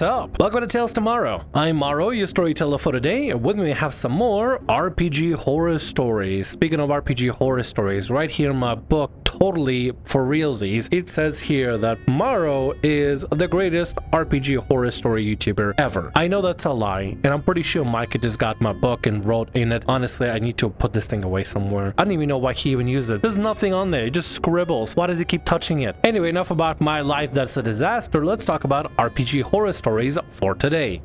up? Welcome to Tales Tomorrow. I'm Morrow, your storyteller for today, and with me I have some more RPG horror stories. Speaking of RPG horror stories, right here in my book, totally for realsies, it says here that Morrow is the greatest RPG horror story YouTuber ever. I know that's a lie, and I'm pretty sure Micah just got my book and wrote in it. Honestly, I need to put this thing away somewhere. I don't even know why he even used it. There's nothing on there, it just scribbles. Why does he keep touching it? Anyway, enough about my life that's a disaster. Let's talk about RPG horror stories for today.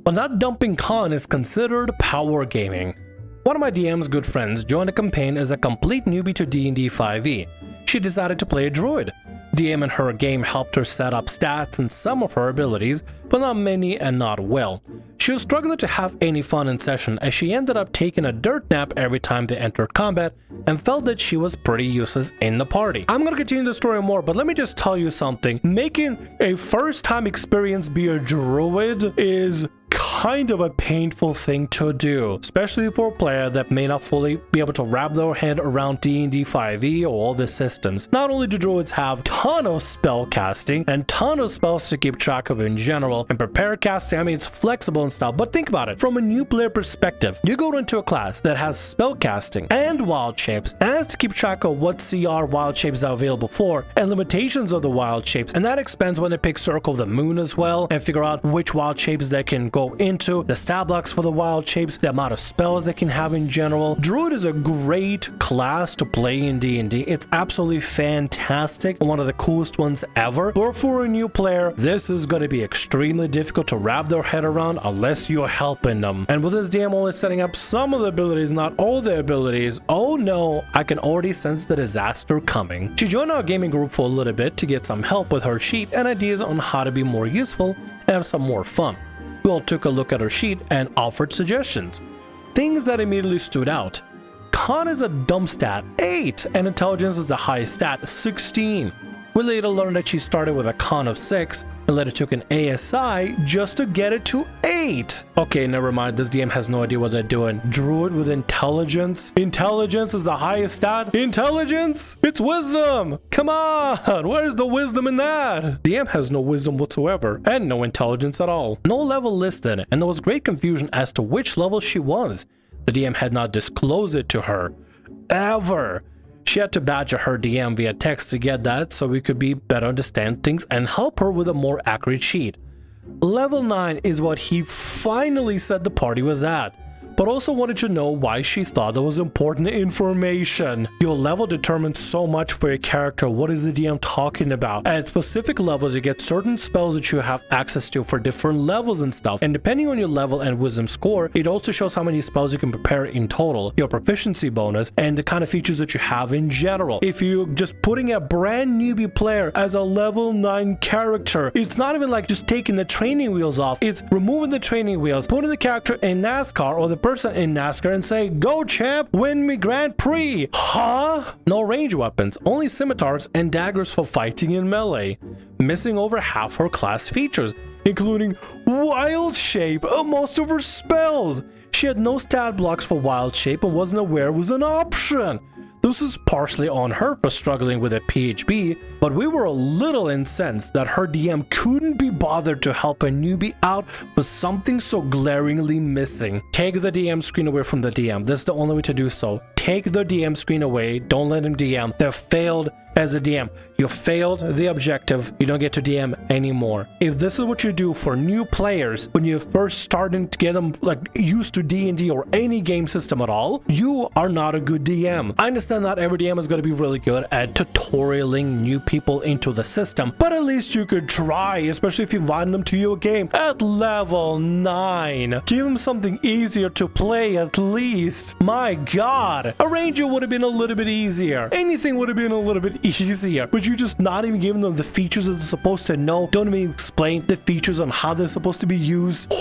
But not dumping con is considered power gaming. One of my DM's good friends joined a campaign as a complete newbie to D&D 5e. She decided to play a druid. DM and her game helped her set up stats and some of her abilities, but not many and not well. She was struggling to have any fun in session as she ended up taking a dirt nap every time they entered combat and felt that she was pretty useless in the party. I'm gonna continue the story more, but let me just tell you something. Making a first time experience be a druid is kind of a painful thing to do, especially for a player that may not fully be able to wrap their head around D&D 5e or all the systems. Not only do druids have ton of spell casting and ton of spells to keep track of in general, and prepare casting, I mean it's flexible and stuff, but think about it from a new player perspective. You go into a class that has spell casting and wild shapes and has to keep track of what CR wild shapes are available for and limitations of the wild shapes, and that expands when they pick Circle of the Moon as well and figure out which wild shapes they can go into, the stat blocks for the wild shapes, the amount of spells they can have in general. Druid is a great class to play in D&D. It's absolutely fantastic and one of the coolest ones ever. But for a new player, this is going to be extremely difficult to wrap their head around unless you're helping them. And with this DM only setting up some of the abilities, not all the abilities, oh no, I can already sense the disaster coming. She joined our gaming group for a little bit to get some help with her sheet and ideas on how to be more useful and have some more fun. We all took a look at her sheet and offered suggestions. Things that immediately stood out. Con is a dumb stat, 8, and intelligence is the highest stat, 16. We later learned that she started with a con of 6 and later took an ASI just to get it to 8. Okay, never mind, this DM has no idea what they're doing. Druid with intelligence? Intelligence is the highest stat? Intelligence? It's wisdom! Come on! Where's the wisdom in that? DM has no wisdom whatsoever and no intelligence at all. No level listed, and there was great confusion as to which level she was. The DM had not disclosed it to her. Ever! She had to badger her DM via text to get that so we could better understand things and help her with a more accurate sheet. Level 9 is what he finally said the party was at, but also wanted to know why she thought that was important information. Your level determines so much for your character. What is the DM talking about? At specific levels, you get certain spells that you have access to for different levels and stuff. And depending on your level and wisdom score, it also shows how many spells you can prepare in total, your proficiency bonus, and the kind of features that you have in general. If you're just putting a brand newbie player as a level 9 character, it's not even like just taking the training wheels off. It's removing the training wheels, putting the character in NASCAR or the person in NASCAR and say, "Go champ, win me Grand Prix." Huh? No range weapons, only scimitars and daggers for fighting in melee. Missing over half her class features, including wild shape, most of her spells. She had no stat blocks for wild shape and wasn't aware it was an option. This is partially on her for struggling with a PHB, but we were a little incensed that her DM couldn't be bothered to help a newbie out with something so glaringly missing. Take the DM screen away from the DM. This is the only way to do so. Take the DM screen away. Don't let him DM. They've failed as a DM. You failed the objective. You don't get to DM anymore. If this is what you do for new players when you're first starting to get them like used to D&D or any game system at all, you are not a good DM. I understand not every DM is going to be really good at tutorialing new people into the system, but at least you could try, especially if you invite them to your game at level 9. Give them something easier to play at least. My god, a ranger would have been a little bit easier. Anything would have been a little bit easier, but you just not even giving them the features that they're supposed to know. Don't even explain the features on how they're supposed to be used.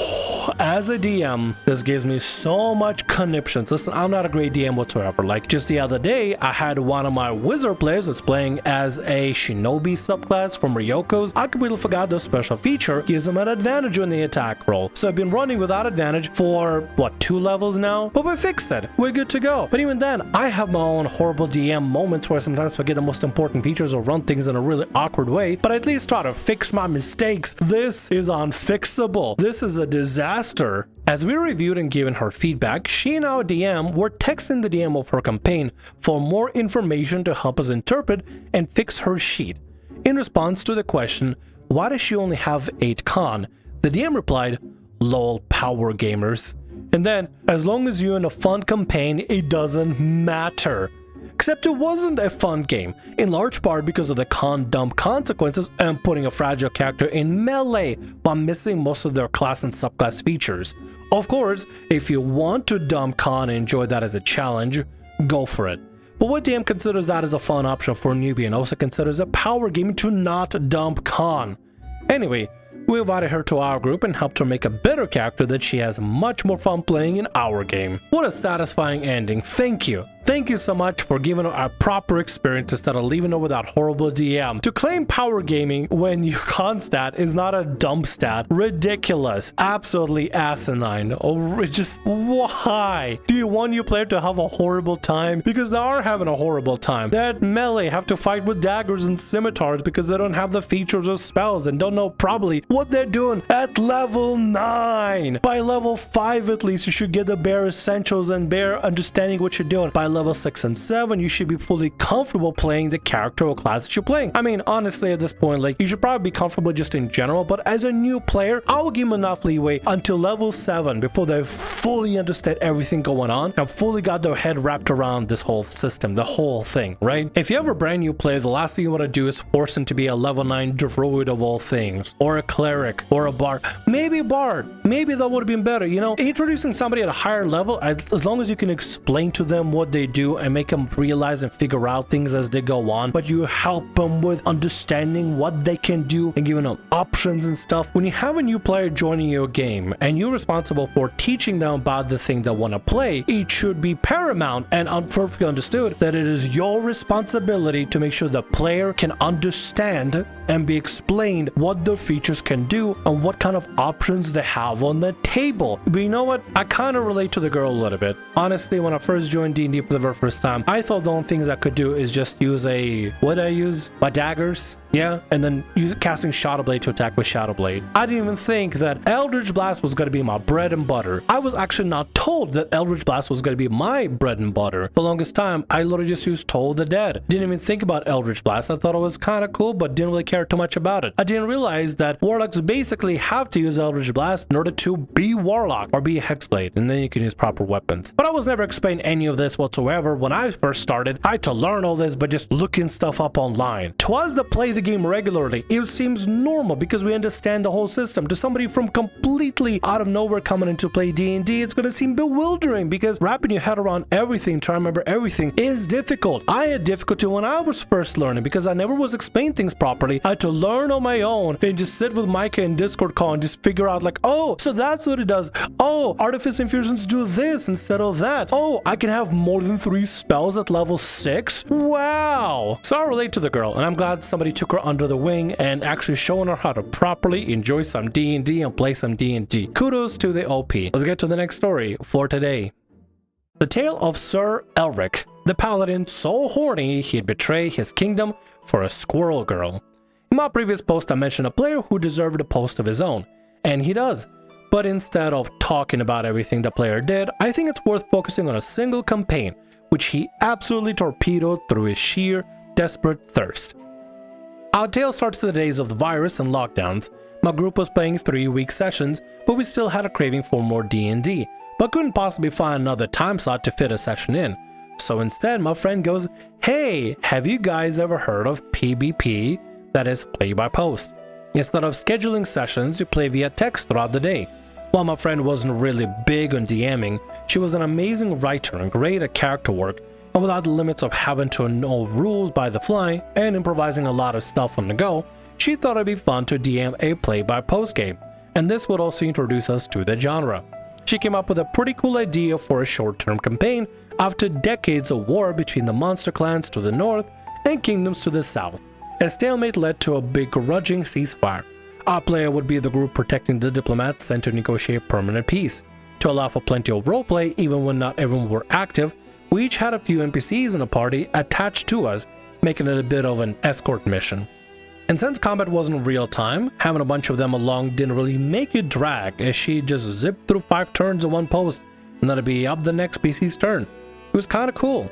As a DM, this gives me so much conniptions. Listen, I'm not a great DM whatsoever. Like just the other day, I had one of my wizard players that's playing as a shinobi subclass from Ryoko's. I completely forgot the special feature gives them an advantage on the attack roll. So I've been running without advantage for what, 2 levels now? But we fixed it. We're good to go. But even then, I have my own horrible DM moments where sometimes I forget the most important features or run things in a really awkward way, but at least try to fix my mistakes. This is unfixable. This is a disaster. As we reviewed and given her feedback, she and our DM were texting the DM of her campaign for more information to help us interpret and fix her sheet. In response to the question, why does she only have 8 con? The DM replied, lol, power gamers. And then, as long as you're in a fun campaign, it doesn't matter. Except it wasn't a fun game, in large part because of the con dump consequences and putting a fragile character in melee while missing most of their class and subclass features. Of course, if you want to dump con and enjoy that as a challenge, go for it. But what DM considers that as a fun option for a newbie and also considers a power game to not dump con. Anyway, we invited her to our group and helped her make a better character that she has much more fun playing in our game. What a satisfying ending. Thank you. Thank you so much for giving her a proper experience instead of leaving her with that horrible DM. To claim power gaming when your con stat is not a dump stat, ridiculous, absolutely asinine. Oh, just why? Do you want your player to have a horrible time? Because they are having a horrible time. That melee have to fight with daggers and scimitars because they don't have the features or spells and don't know probably what they're doing at level 9. By level 5 at least, you should get the bare essentials and bare understanding what you're doing. By level 6 and 7, you should be fully comfortable playing the character or class that you're playing. I mean, honestly, at this point, like, you should probably be comfortable just in general, but as a new player, I will give them enough leeway until level 7 before they fully understand everything going on and fully got their head wrapped around this whole system, the whole thing, right? If you have a brand new player, the last thing you want to do is force them to be a level 9 druid of all things, or a cleric, or a bard. Maybe bard. Maybe that would have been better, you know? Introducing somebody at a higher level, as long as you can explain to them what they do and make them realize and figure out things as they go on, but you help them with understanding what they can do and giving them options and stuff. When you have a new player joining your game and you're responsible for teaching them about the thing they want to play, it should be paramount and perfectly understood that it is your responsibility to make sure the player can understand and be explained what their features can do and what kind of options they have on the table. But you know what? I kind of relate to the girl a little bit. Honestly, when I first joined D&D for the very first time, I thought the only things I could do is just use what did I use? My daggers? Yeah, and then casting Shadow Blade to attack with Shadow Blade. I didn't even think that Eldritch Blast was going to be my bread and butter. I was actually not told that Eldritch Blast was going to be my bread and butter. For the longest time, I literally just used Toll of the Dead. Didn't even think about Eldritch Blast. I thought it was kind of cool, but didn't really care too much about it. I didn't realize that Warlocks basically have to use Eldritch Blast in order to be Warlock or be a Hexblade, and then you can use proper weapons. But I was never explained any of this whatsoever when I first started. I had to learn all this by just looking stuff up online. To us that play the game regularly, it seems normal because we understand the whole system. To somebody from completely out of nowhere coming into play D&D, it's going to seem bewildering because wrapping your head around everything, trying to remember everything is difficult. I had difficulty when I was first learning because I never was explained things properly. I had to learn on my own and just sit with Micah in Discord call and just figure out like, oh, so that's what it does. Oh, Artifice Infusions do this instead of that. Oh, I can have more than 3 spells at level 6. Wow. So I relate to the girl, and I'm glad somebody took her under the wing and actually showing her how to properly enjoy some D&D and play some D&D. Kudos to the OP. Let's get to the next story for today. The tale of Sir Elric, the paladin so horny he'd betray his kingdom for a squirrel girl. In my previous post, I mentioned a player who deserved a post of his own, and he does. But instead of talking about everything the player did, I think it's worth focusing on a single campaign, which he absolutely torpedoed through his sheer, desperate thirst. Our tale starts to the days of the virus and lockdowns. My group was playing 3-week sessions, but we still had a craving for more D&D, but couldn't possibly find another time slot to fit a session in. So instead, my friend goes, "Hey, have you guys ever heard of PBP? That is, play by post. Instead of scheduling sessions, you play via text throughout the day." While my friend wasn't really big on DMing, she was an amazing writer and great at character work, and without the limits of having to know rules by the fly and improvising a lot of stuff on the go, she thought it'd be fun to DM a play-by-post game, and this would also introduce us to the genre. She came up with a pretty cool idea for a short-term campaign after decades of war between the monster clans to the north and kingdoms to the south. A stalemate led to a begrudging ceasefire. Our player would be the group protecting the diplomats sent to negotiate permanent peace. To allow for plenty of roleplay even when not everyone were active, we each had a few NPCs in a party attached to us, making it a bit of an escort mission. And since combat wasn't real time, having a bunch of them along didn't really make it drag, as she just zipped through 5 turns in one post, and then it'd be up the next PC's turn. It was kinda cool.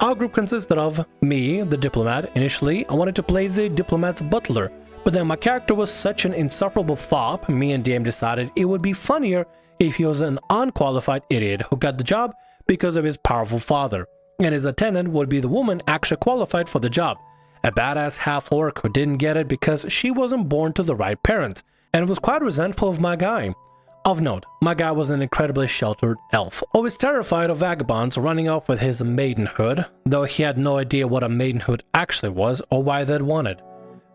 Our group consisted of me, the diplomat. Initially, I wanted to play the diplomat's butler, but then my character was such an insufferable fop, me and DM decided it would be funnier if he was an unqualified idiot who got the job because of his powerful father, and his attendant would be the woman actually qualified for the job, a badass half-orc who didn't get it because she wasn't born to the right parents, and was quite resentful of my guy. Of note, my guy was an incredibly sheltered elf, always terrified of vagabonds running off with his maidenhood, though he had no idea what a maidenhood actually was or why they'd wanted.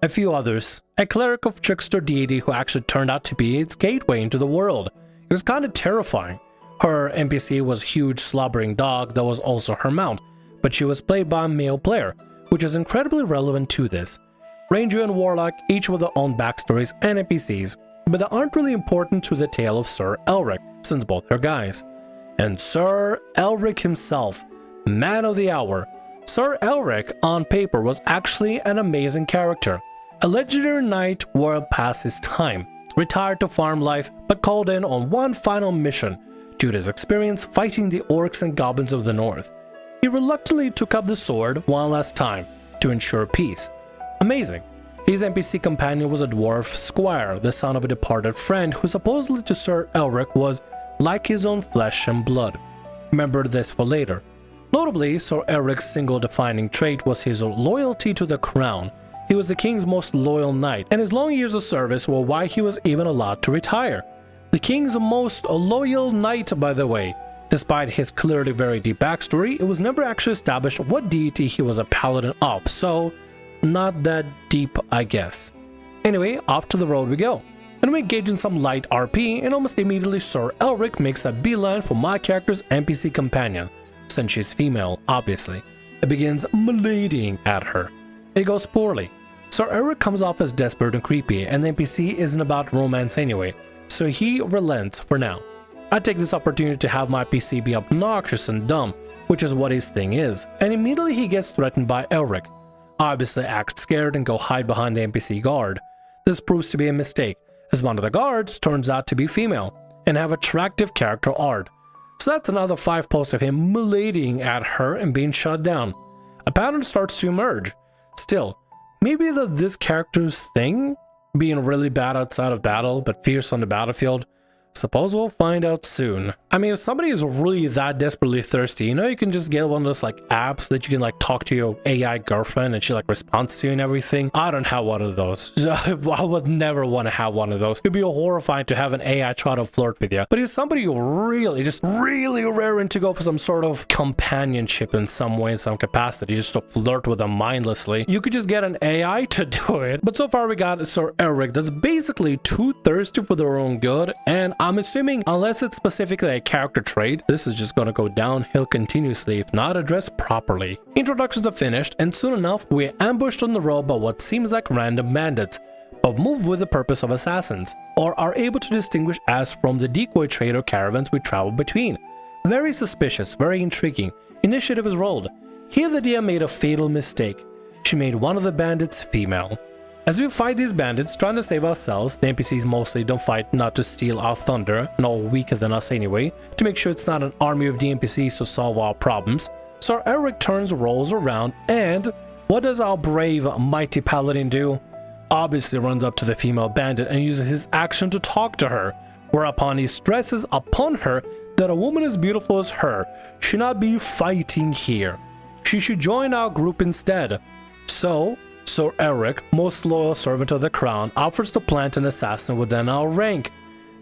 A few others, a cleric of trickster deity who actually turned out to be its gateway into the world. It was kinda terrifying. Her NPC was a huge slobbering dog that was also her mount, but she was played by a male player, which is incredibly relevant to this. Ranger and Warlock each with their own backstories and NPCs, but they aren't really important to the tale of Sir Elric, since both are guys. And Sir Elric himself, man of the hour. Sir Elric, on paper, was actually an amazing character. A legendary knight well past his time, retired to farm life, but called in on one final mission due to his experience fighting the orcs and goblins of the north. He reluctantly took up the sword one last time to ensure peace. Amazing. His NPC companion was a dwarf squire, the son of a departed friend who supposedly to Sir Elric was like his own flesh and blood. Remember this for later. Notably, Sir Elric's single defining trait was his loyalty to the crown. He was the king's most loyal knight, and his long years of service were why he was even allowed to retire. The king's most loyal knight, by the way. Despite his clearly very deep backstory, it was never actually established what deity he was a paladin of, so not that deep, I guess. Anyway, off to the road we go. And we engage in some light RP, and almost immediately Sir Elric makes a beeline for my character's NPC companion, since she's female, obviously. It begins meleeing at her. It goes poorly. Sir Elric comes off as desperate and creepy, and the NPC isn't about romance anyway, so he relents for now. I take this opportunity to have my PC be obnoxious and dumb, which is what his thing is, and immediately he gets threatened by Elric. I obviously act scared and go hide behind the NPC guard. This proves to be a mistake, as one of the guards turns out to be female, and have attractive character art. So that's another 5 posts of him meleeing at her and being shut down. A pattern starts to emerge. Still, maybe this character's thing? Being really bad outside of battle, but fierce on the battlefield? Suppose we'll find out soon. I mean, if somebody is really that desperately thirsty, you know, you can just get one of those like apps that you can like talk to your AI girlfriend and she like responds to you and everything. I don't have one of those. I would never want to have one of those. It'd be horrifying to have an AI try to flirt with you. But if somebody really raring to go for some sort of companionship in some way, in some capacity, just to flirt with them mindlessly, you could just get an AI to do it. But so far we got Sir Elric that's basically too thirsty for their own good, and I'm assuming, unless it's specifically a character trait, this is just gonna go downhill continuously if not addressed properly. Introductions are finished, and soon enough, we're ambushed on the road by what seems like random bandits, but move with the purpose of assassins, or are able to distinguish as from the decoy trader caravans we travel between. Very suspicious, very intriguing. Initiative is rolled. Here the DM made a fatal mistake. She made one of the bandits female. As we fight these bandits, trying to save ourselves, the NPCs mostly don't fight not to steal our thunder, and all weaker than us anyway, to make sure it's not an army of NPCs to solve our problems. Sir Elric rolls around, and what does our brave, mighty paladin do? Obviously runs up to the female bandit and uses his action to talk to her, whereupon he stresses upon her that a woman as beautiful as her should not be fighting here. She should join our group instead. So, Sir Elric, most loyal servant of the crown, offers to plant an assassin within our rank,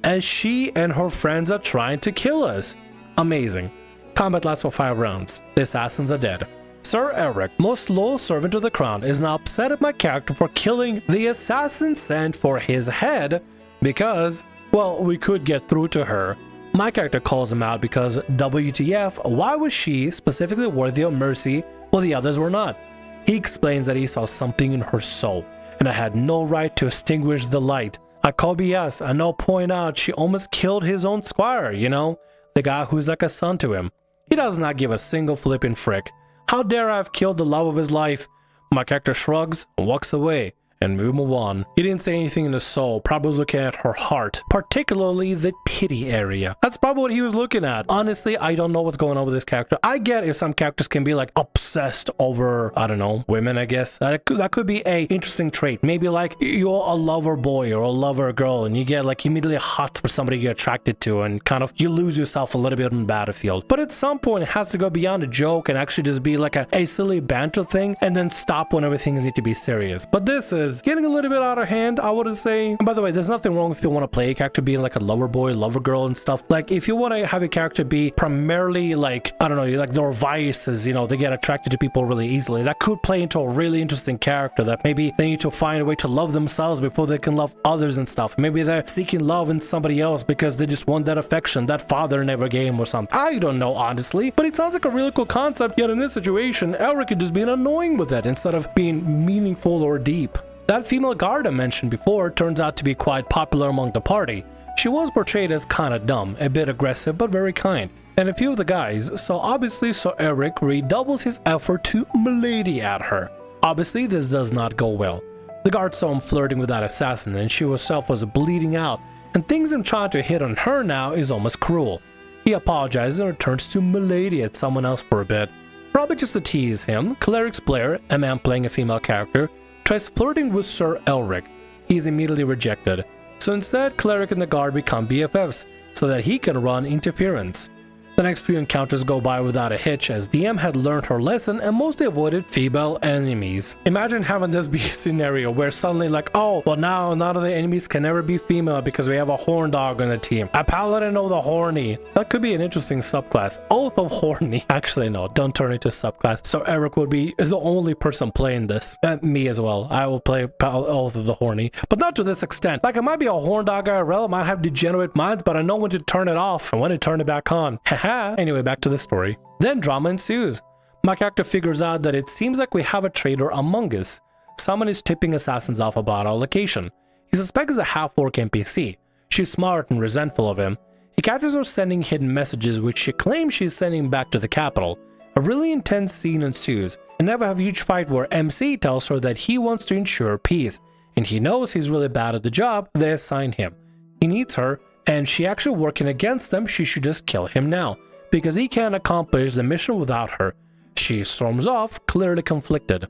as she and her friends are trying to kill us. Amazing. Combat lasts for 5 rounds. The assassins are dead. Sir Elric, most loyal servant of the crown, is now upset at my character for killing the assassin sent for his head because, well, we could get through to her. My character calls him out because WTF, why was she specifically worthy of mercy while the others were not? He explains that he saw something in her soul, and I had no right to extinguish the light. I call BS, and I'll point out she almost killed his own squire, you know? The guy who's like a son to him. He does not give a single flipping frick. How dare I have killed the love of his life? My character shrugs and walks away, and we move on. He didn't say anything in the soul, probably looking at her heart, particularly the titty area. That's probably what he was looking at. Honestly, I don't know what's going on with this character. I get if some characters can be like obsessed over, I don't know, women, I guess. That could be a interesting trait. Maybe like you're a lover boy or a lover girl and you get like immediately hot for somebody you're attracted to and kind of you lose yourself a little bit on the battlefield. But at some point it has to go beyond a joke and actually just be like a silly banter thing and then stop when everything needs to be serious. But this is getting a little bit out of hand, I would say. And by the way, there's nothing wrong if you want to play a character being like a lover boy, lover girl and stuff. Like if you want to have a character be primarily like, I don't know, like their vices, you know, they get attracted to people really easily. That could play into a really interesting character that maybe they need to find a way to love themselves before they can love others and stuff. Maybe they're seeking love in somebody else because they just want that affection that father never gave him or something. I don't know, honestly, but it sounds like a really cool concept. Yet in this situation, Elric is just being annoying with it instead of being meaningful or deep. That female guard I mentioned before turns out to be quite popular among the party. She was portrayed as kinda dumb, a bit aggressive but very kind. And a few of the guys, so obviously Sir Eric redoubles his effort to milady at her. Obviously this does not go well. The guard saw him flirting with that assassin and she herself was bleeding out, and things him trying to hit on her now is almost cruel. He apologizes and returns to milady at someone else for a bit. Probably just to tease him, Cleric's Blair, a man playing a female character, tries flirting with Sir Elric. He is immediately rejected. So instead, Cleric and the guard become BFFs so that he can run interference. The next few encounters go by without a hitch as DM had learned her lesson and mostly avoided female enemies. Imagine having this be a scenario where suddenly like, oh, well now none of the enemies can ever be female because we have a horn dog on the team. A paladin of the horny. That could be an interesting subclass. Oath of horny. Actually no, don't turn it into a subclass. So Eric would be the only person playing this. And me as well. I will play Oath of the horny. But not to this extent. Like it might be a horn dog IRL, might have degenerate minds, but I know when to turn it off and when to turn it back on. Anyway, back to the story. Then drama ensues. My character figures out that it seems like we have a traitor among us. Someone is tipping assassins off about our location. He suspects a half-orc NPC. She's smart and resentful of him. He catches her sending hidden messages which she claims she's sending back to the capital. A really intense scene ensues, and they have a huge fight where MC tells her that he wants to ensure peace, and he knows he's really bad at the job they assigned him. He needs her, and she actually working against them, she should just kill him now, because he can't accomplish the mission without her. She storms off, clearly conflicted.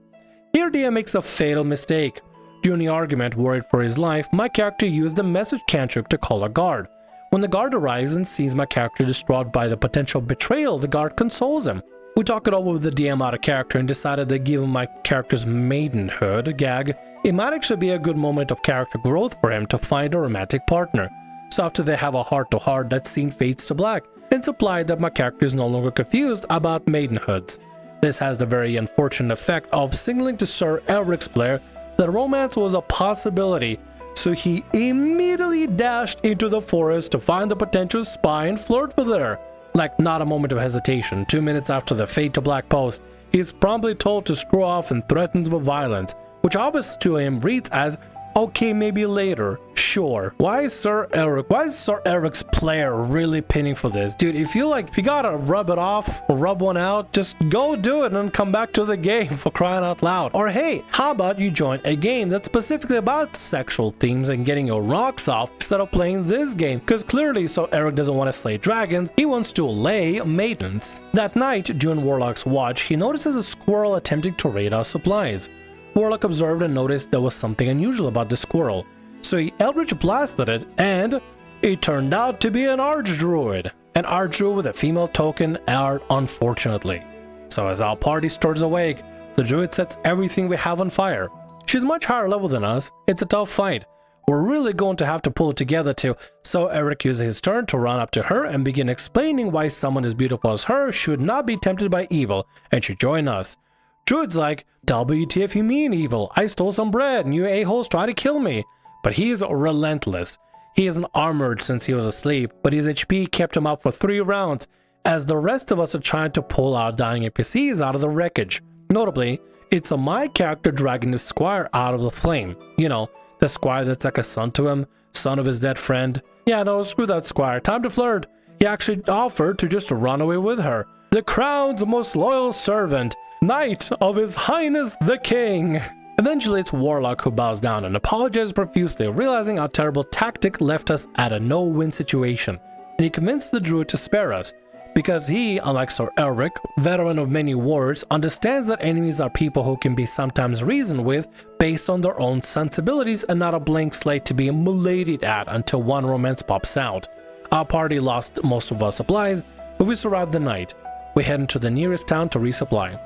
Here DM makes a fatal mistake. During the argument, worried for his life, my character used the message cantrip to call a guard. When the guard arrives and sees my character distraught by the potential betrayal, the guard consoles him. We talked it over with the DM out of character and decided that given my character's maidenhood gag, it might actually be a good moment of character growth for him to find a romantic partner. So after they have a heart-to-heart, that scene fades to black. It's implied that my character is no longer confused about maidenhoods. This has the very unfortunate effect of signaling to Sir Elric's Blair that romance was a possibility, so he immediately dashed into the forest to find the potential spy and flirt with her. Like, not a moment of hesitation. 2 minutes after the fade to black post, he is promptly told to screw off and threatens with violence, which obviously to him reads as, okay, maybe later, sure. Why is Sir Eric's player really pinning for this? Dude, if you gotta rub it off or rub one out, just go do it and come back to the game, for crying out loud. Or hey, how about you join a game that's specifically about sexual themes and getting your rocks off instead of playing this game? Because clearly Sir Eric doesn't want to slay dragons, he wants to lay maidens. That night, during Warlock's watch, he notices a squirrel attempting to raid our supplies. Warlock observed and noticed there was something unusual about the squirrel, so he Eldritch blasted it, and it turned out to be an Archdruid. An Archdruid with a female token art, unfortunately. So as our party stirs awake, the druid sets everything we have on fire. She's much higher level than us, it's a tough fight. We're really going to have to pull it together too, so Eric uses his turn to run up to her and begin explaining why someone as beautiful as her should not be tempted by evil and should join us. Druid's like, WTF you mean evil? I stole some bread and you a-holes try to kill me. But he is relentless. He isn't armored since he was asleep, but his HP kept him up for 3 rounds, as the rest of us are trying to pull our dying NPCs out of the wreckage. Notably, it's my character dragging the squire out of the flame. You know, the squire that's like a son to him, son of his dead friend. Yeah, no, screw that squire, time to flirt. He actually offered to just run away with her. The crown's most loyal servant. Knight of His Highness the King. Eventually, it's Warlock who bows down and apologizes profusely, realizing our terrible tactic left us at a no-win situation, and he convinced the Druid to spare us, because he, unlike Sir Elric, veteran of many wars, understands that enemies are people who can be sometimes reasoned with based on their own sensibilities and not a blank slate to be miladied at until one romance pops out. Our party lost most of our supplies, but we survived the night. We head into the nearest town to resupply.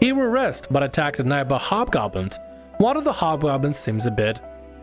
Here we rest, but attacked at night by hobgoblins. One of the hobgoblins seems a bit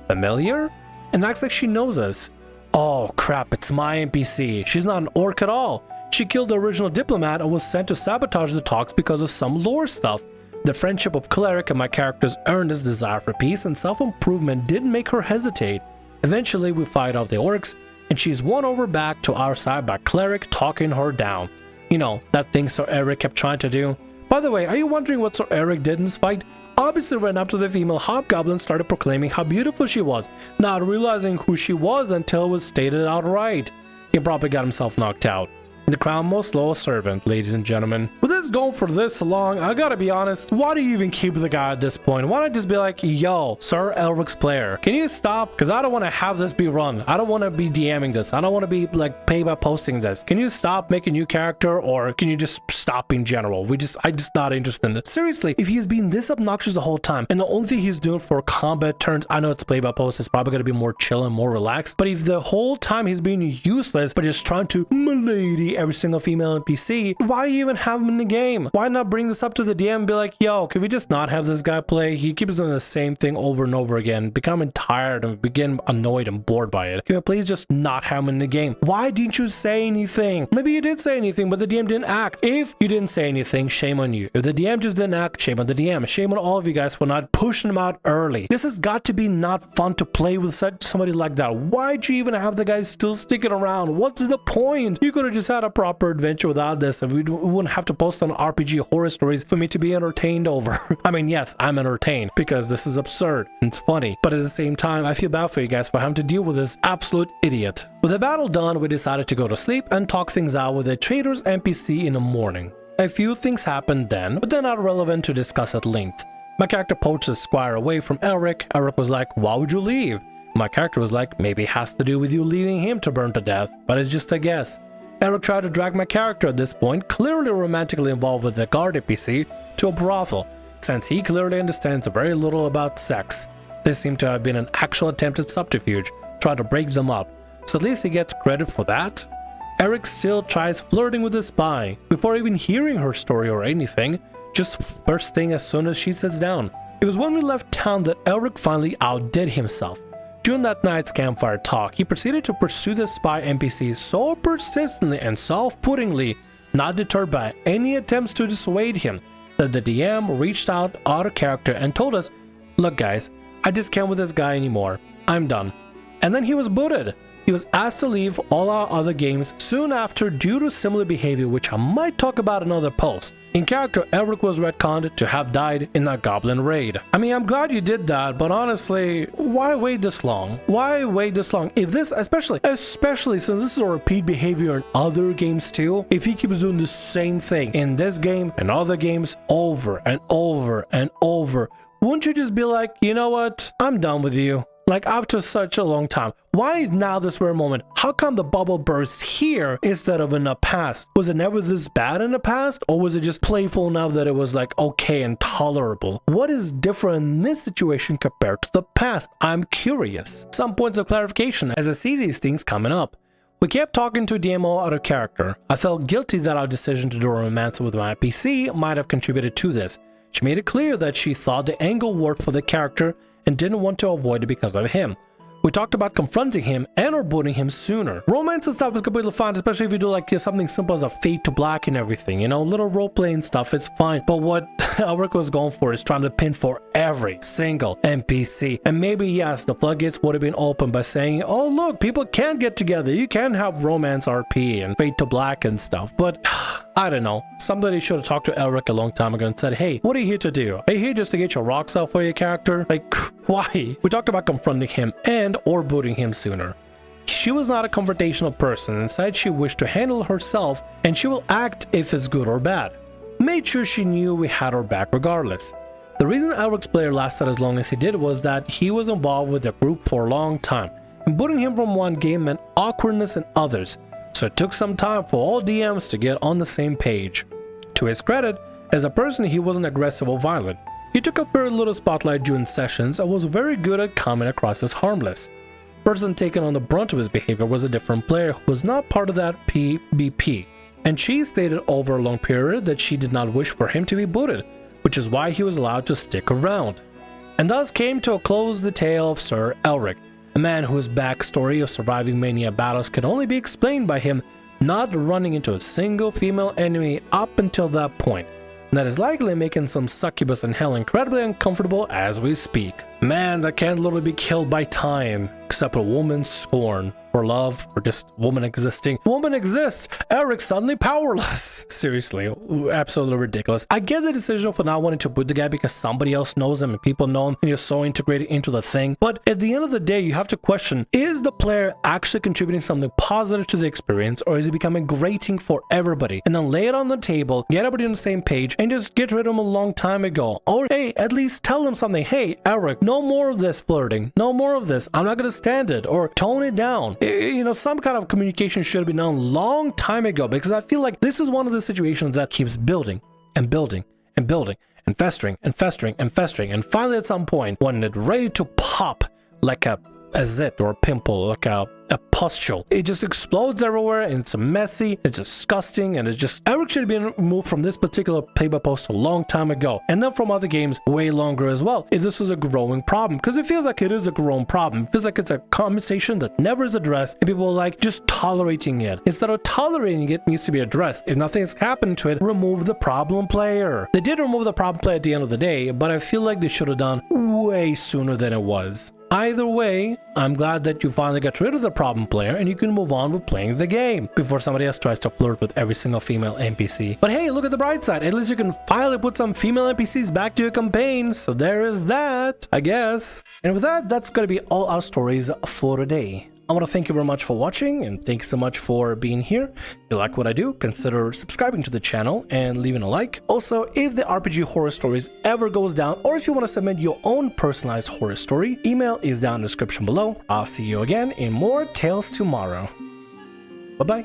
familiar and acts like she knows us. Oh crap, it's my NPC. She's not an orc at all. She killed the original diplomat and was sent to sabotage the talks because of some lore stuff. The friendship of Cleric and my character's earnest desire for peace and self-improvement didn't make her hesitate. Eventually, we fight off the orcs, and she's won over back to our side by Cleric talking her down. You know, that thing Sir Eric kept trying to do. By the way, are you wondering what Sir Eric did in this fight? Obviously ran up to the female hobgoblin and started proclaiming how beautiful she was, not realizing who she was until it was stated outright. He probably got himself knocked out. The crown most loyal servant, ladies and gentlemen. With this going for this long, I gotta be honest, why do you even keep the guy at this point? Why not just be like, yo, Sir Elric's player, can you stop? Because I don't want to have this be run. I don't want to be DMing this. I don't want to be like pay by posting this. Can you stop making a new character, or can you just stop in general? I'm just not interested in it. Seriously, if he's been this obnoxious the whole time, and the only thing he's doing for combat turns, I know it's play by post, it's probably gonna be more chill and more relaxed, but if the whole time he's being useless, but just trying to milady every single female NPC, why even have him in the game? Why not bring this up to the DM and be like, yo, can we just not have this guy play? He keeps doing the same thing over and over again, becoming tired and begin annoyed and bored by it. Can we please just not have him in the game? Why didn't you say anything? Maybe you did say anything, but the DM didn't act. If you didn't say anything, shame on you. If the DM just didn't act, shame on the DM. Shame on all of you guys for not pushing him out early. This has got to be not fun to play with somebody like that. Why'd you even have the guys still sticking around? What's the point? You could have just had a proper adventure without this, and we wouldn't have to post on RPG horror stories for me to be entertained over. I mean, yes, I'm entertained because this is absurd and it's funny, but at the same time, I feel bad for you guys for having to deal with this absolute idiot. With the battle done, we decided to go to sleep and talk things out with the trader's NPC in the morning. A few things happened then, but they're not relevant to discuss at length. My character poached the squire away from Elric. Elric was like, why would you leave? My character was like, maybe it has to do with you leaving him to burn to death, but it's just a guess. Elric tried to drag my character at this point, clearly romantically involved with the guard NPC, to a brothel, since he clearly understands very little about sex. This seemed to have been an actual attempted subterfuge, trying to break them up, so at least he gets credit for that. Eric still tries flirting with the spy, before even hearing her story or anything, just first thing as soon as she sits down. It was when we left town that Elric finally outdid himself. During that night's campfire talk, he proceeded to pursue the spy NPC so persistently and self-puttingly, not deterred by any attempts to dissuade him, that the DM reached out our character and told us, look guys, I just can't with this guy anymore, I'm done. And then he was booted. He was asked to leave all our other games soon after due to similar behavior, which I might talk about in another post. In character, Elric was retconned to have died in that goblin raid. I mean, I'm glad you did that, but honestly, why wait this long? Why wait this long? If this, especially since this is a repeat behavior in other games too, if he keeps doing the same thing in this game and other games over and over and over, wouldn't you just be like, you know what, I'm done with you? Like, after such a long time, why now this rare moment? How come the bubble burst here instead of in the past? Was it never this bad in the past, or was it just playful now that it was like okay and tolerable? What is different in this situation compared to the past? I'm curious. Some points of clarification as I see these things coming up. We kept talking to DMO out of character. I felt guilty that our decision to do a romance with my NPC might have contributed to this. She made it clear that she thought the angle worked for the character and didn't want to avoid it because of him. We talked about confronting him and or booting him sooner. Romance and stuff is completely fine, especially if you do like something simple as a fade to black and everything, you know, little role-playing stuff, it's fine. But what Elric was going for is trying to pin for every single NPC. And maybe, yes, the floodgates would have been open by saying, oh look, people can get together, you can have romance RP and fade to black and stuff. But I don't know, somebody should have talked to Elric a long time ago and said, hey, what are you here to do? Are you here just to get your rocks off for your character? Like, why? We talked about confronting him and or booting him sooner. She was not a confrontational person, instead she wished to handle herself and she will act if it's good or bad. made sure she knew we had her back regardless. The reason Elric's player lasted as long as he did was that he was involved with the group for a long time, and booting him from one game meant awkwardness in others, so it took some time for all DMs to get on the same page. To his credit, as a person he wasn't aggressive or violent. He took up very little spotlight during sessions and was very good at coming across as harmless. The person taking on the brunt of his behavior was a different player who was not part of that PvP, and she stated over a long period that she did not wish for him to be booted, which is why he was allowed to stick around. And thus came to a close the tale of Sir Elric, a man whose backstory of surviving mania battles could only be explained by him not running into a single female enemy up until that point, and that is likely making some succubus in hell incredibly uncomfortable as we speak. Man that can't literally be killed by time, except a woman's scorn, or love, or just woman existing. Woman exists! Eric suddenly powerless! Seriously, absolutely ridiculous. I get the decision for not wanting to boot the guy because somebody else knows him and people know him and you're so integrated into the thing, but at the end of the day you have to question, is the player actually contributing something positive to the experience, or is it becoming grating for everybody? And then lay it on the table, get everybody on the same page, and just get rid of him a long time ago. Or hey, at least tell him something. Hey, Eric, no more of this flirting. No more of this. I'm not gonna stand it. Or tone it down. You know, some kind of communication should have been done long time ago, because I feel like this is one of the situations that keeps building and building and building and festering and festering and festering, and finally at some point when it's ready to pop like a zit or a pimple, like a pustule, it just explodes everywhere and it's messy, it's disgusting, and it's just, Eric should have been removed from this particular paper post a long time ago, and then from other games way longer as well, if this was a growing problem, because it feels like it is a growing problem. It feels like it's a conversation that never is addressed and people are like just tolerating it. Instead of tolerating it, needs to be addressed. If nothing's happened to it, remove the problem player. They did remove the problem player at the end of the day, but I feel like they should have done way sooner than it was. Either way, I'm glad that you finally got rid of the problem player and you can move on with playing the game before somebody else tries to flirt with every single female NPC. But hey, look at the bright side. At least you can finally put some female NPCs back to your campaign. So there is that, I guess. And with that, that's going to be all our stories for today. I want to thank you very much for watching, and thank you so much for being here. If you like what I do, consider subscribing to the channel and leaving a like. Also, if the RPG Horror Stories ever goes down, or if you want to submit your own personalized horror story, email is down in the description below. I'll see you again in more Tales tomorrow. Bye-bye.